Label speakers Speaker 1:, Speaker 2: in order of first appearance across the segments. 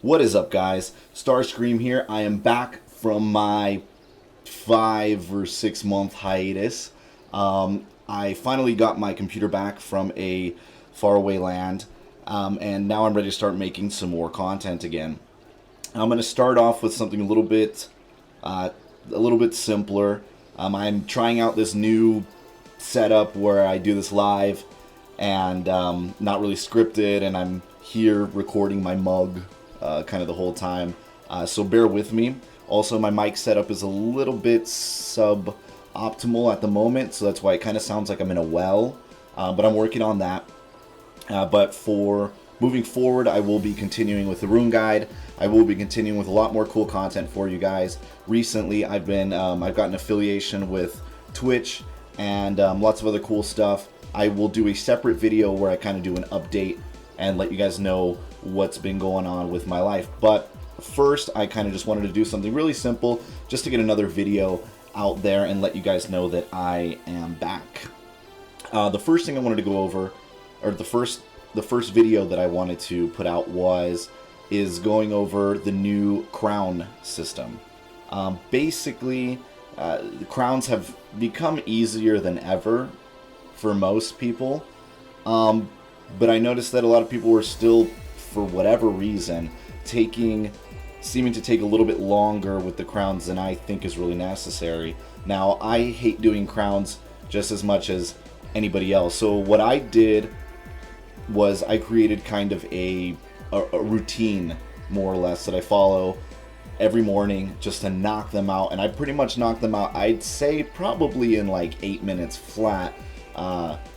Speaker 1: What is up, guys? STARSKREAM here. I am back from my 5 or 6 month hiatus. I finally got my computer back from a faraway land, and now I'm ready to start making some more content again. I'm going to start off with something a little bit simpler. I'm trying out this new setup where I do this live and not really scripted, and I'm here recording my mug kind of the whole time, so bear with me. Also, my mic setup is a little bit suboptimal at the moment, so that's why it kind of sounds like I'm in a well, but I'm working on that. But for moving forward, I will be continuing with the Rune Guide. I will be continuing with a lot more cool content for you guys. Recently, I've got an affiliation with Twitch and lots of other cool stuff. I will do a separate video where I kind of do an update and let you guys know what's been going on with my life. But first, I kind of just wanted to do something really simple just to get another video out there and let you guys know that I am back. The first thing I wanted to go over, or the first video that I wanted to put out is going over the new crown system. Basically, the crowns have become easier than ever for most people, but I noticed that a lot of people were still, for whatever reason, seeming to take a little bit longer with the crowns than I think is really necessary. Now, I hate doing crowns just as much as anybody else, so what I did was I created kind of a routine, more or less, that I follow every morning just to knock them out. And I pretty much knock them out, I'd say, probably in like 8 minutes flat,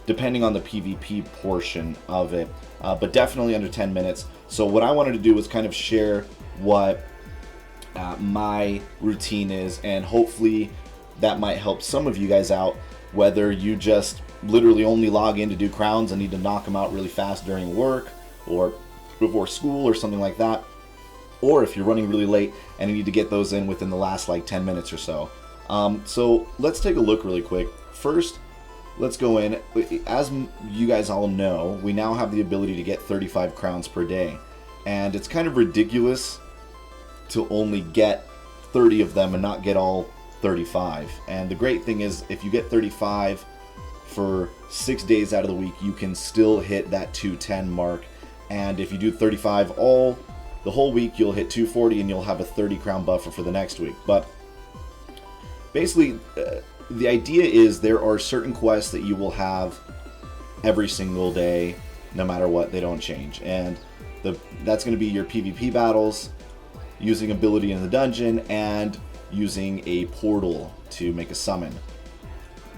Speaker 1: depending on the PvP portion of it, but definitely under 10 minutes. So what I wanted to do was kind of share what my routine is, and hopefully that might help some of you guys out, whether you just literally only log in to do crowns and need to knock them out really fast during work or before school or something like that, or if you're running really late and you need to get those in within the last like 10 minutes or so. So let's take a look really quick. First, let's go in. As you guys all know, we now have the ability to get 35 crowns per day, and it's kind of ridiculous to only get 30 of them and not get all 35. And the great thing is, if you get 35 for 6 days out of the week, you can still hit that 210 mark. And if you do 35 the whole week, you'll hit 240 and you'll have a 30 crown buffer for the next week. But basically, the idea is there are certain quests that you will have every single day, no matter what. They don't change. And that's going to be your PvP battles, using ability in the dungeon, and using a portal to make a summon.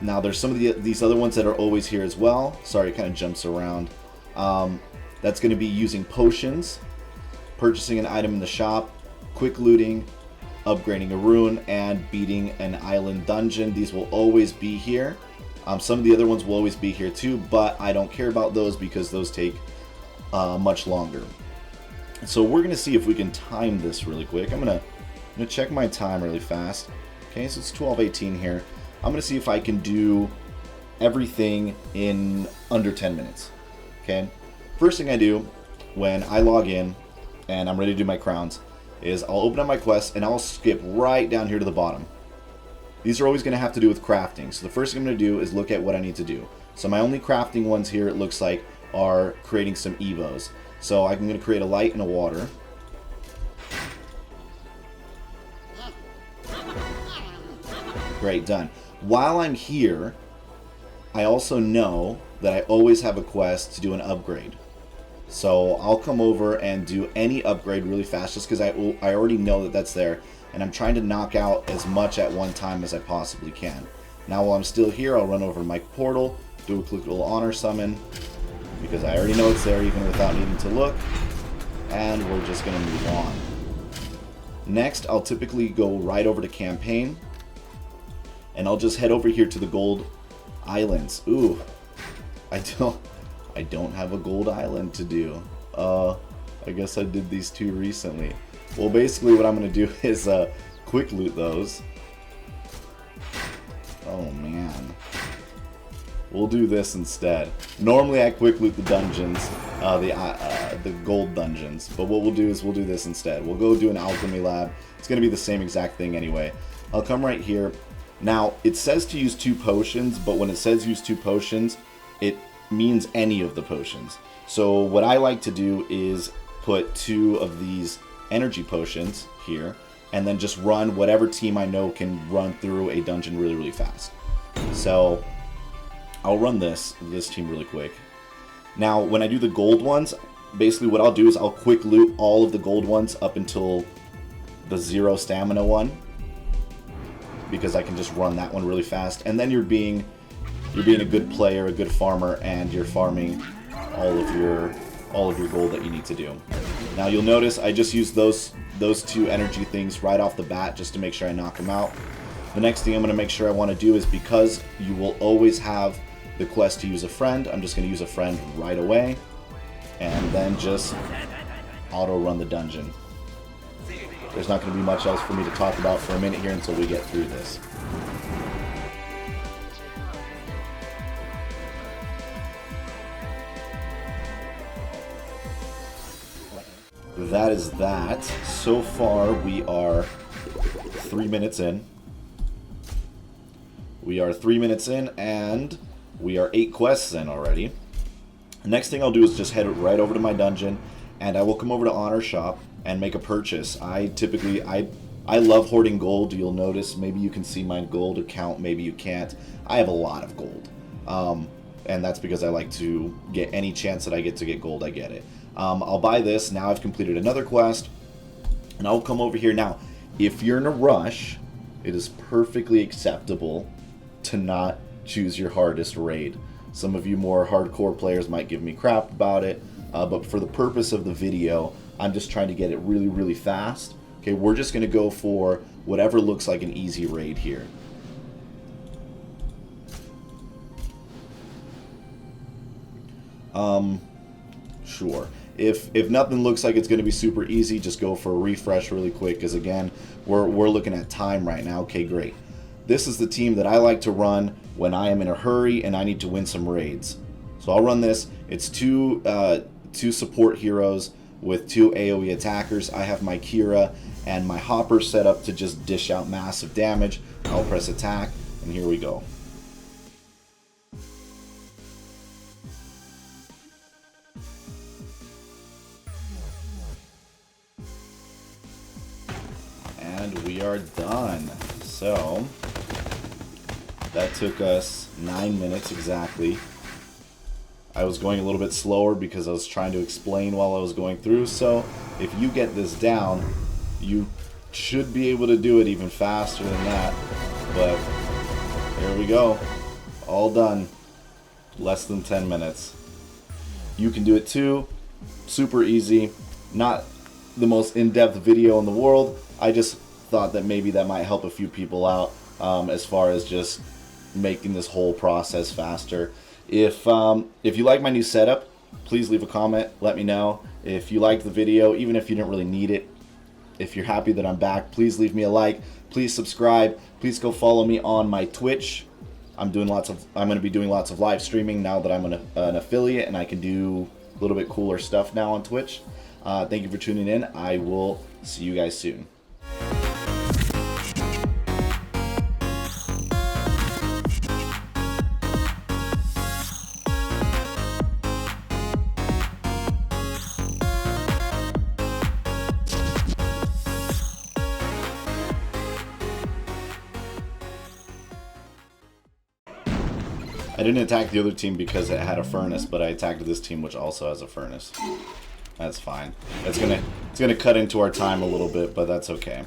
Speaker 1: Now, there's some of these other ones that are always here as well. Sorry, it kind of jumps around. That's going to be using potions, purchasing an item in the shop, quick looting, upgrading a rune, and beating an island dungeon. These will always be here. Some of the other ones will always be here too, but I don't care about those because those take much longer. So we're going to see if we can time this really quick. I'm going to check my time really fast. Okay, so it's 12:18 here. I'm going to see if I can do everything in under 10 minutes. Okay, first thing I do when I log in and I'm ready to do my crowns is I'll open up my quest and I'll skip right down here to the bottom. These are always going to have to do with crafting. So the first thing I'm going to do is look at what I need to do. So my only crafting ones here, it looks like, are creating some evos. So I'm going to create a light and a water. Great, done. While I'm here, I also know that I always have a quest to do an upgrade. So I'll come over and do any upgrade really fast just because I already know that that's there, and I'm trying to knock out as much at one time as I possibly can. Now while I'm still here, I'll run over to my portal, do a quick little honor summon, because I already know it's there even without needing to look, and we're just going to move on. Next, I'll typically go right over to campaign, and I'll just head over here to the gold islands. Ooh, I don't have a gold island to do. I guess I did these two recently. Well, basically what I'm going to do is quick loot those. Oh man. We'll do this instead. Normally I quick loot the dungeons, the gold dungeons, but what we'll do is we'll do this instead. We'll go do an alchemy lab. It's going to be the same exact thing anyway. I'll come right here. Now, it says to use 2 potions, but when it says use 2 potions, it means any of the potions. So what I like to do is put 2 of these energy potions here, and then just run whatever team I know can run through a dungeon really, really fast. So I'll run this team really quick. Now, when I do the gold ones, basically what I'll do is I'll quick loot all of the gold ones up until the 0 stamina one, because I can just run that one really fast. And then you're being a good player, a good farmer, and you're farming all of your gold that you need to do. Now you'll notice I just used those 2 energy things right off the bat just to make sure I knock them out. The next thing I'm going to make sure I want to do is, because you will always have the quest to use a friend, I'm just going to use a friend right away, and then just auto run the dungeon. There's not going to be much else for me to talk about for a minute here until we get through this. That is that. So far, we are 3 minutes in. We are 3 minutes in, and we are 8 quests in already. The next thing I'll do is just head right over to my dungeon, and I will come over to Honor Shop and make a purchase. I love hoarding gold. You'll notice, maybe you can see my gold account, maybe you can't. I have a lot of gold. And that's because I like to get any chance that I get to get gold, I get it. I'll buy this. Now I've completed another quest, and I'll come over here. Now, if you're in a rush, it is perfectly acceptable to not choose your hardest raid. Some of you more hardcore players might give me crap about it, but for the purpose of the video, I'm just trying to get it really, really fast. Okay, we're just going to go for whatever looks like an easy raid here. Sure. If nothing looks like it's going to be super easy, just go for a refresh really quick, because again, we're looking at time right now. Okay, great. This is the team that I like to run when I am in a hurry and I need to win some raids. So I'll run this. It's two support heroes with 2 AoE attackers. I have my Kira and my Hopper set up to just dish out massive damage. I'll press attack, and here we go. And we are done. So that took us 9 minutes exactly. I was going a little bit slower because I was trying to explain while I was going through. So if you get this down, you should be able to do it even faster than that. But there we go. All done. Less than 10 minutes. You can do it too. Super easy. Not the most in-depth video in the world. I just thought that maybe that might help a few people out as far as just making this whole process faster. If you like my new setup, please leave a comment. Let me know. If you liked the video, even if you didn't really need it, if you're happy that I'm back, please leave me a like. Please subscribe. Please go follow me on my Twitch. I'm going to be doing lots of live streaming now that I'm an affiliate and I can do a little bit cooler stuff now on Twitch. Thank you for tuning in. I will see you guys soon. I didn't attack the other team because it had a furnace, but I attacked this team which also has a furnace. That's fine. It's gonna cut into our time a little bit, but that's okay.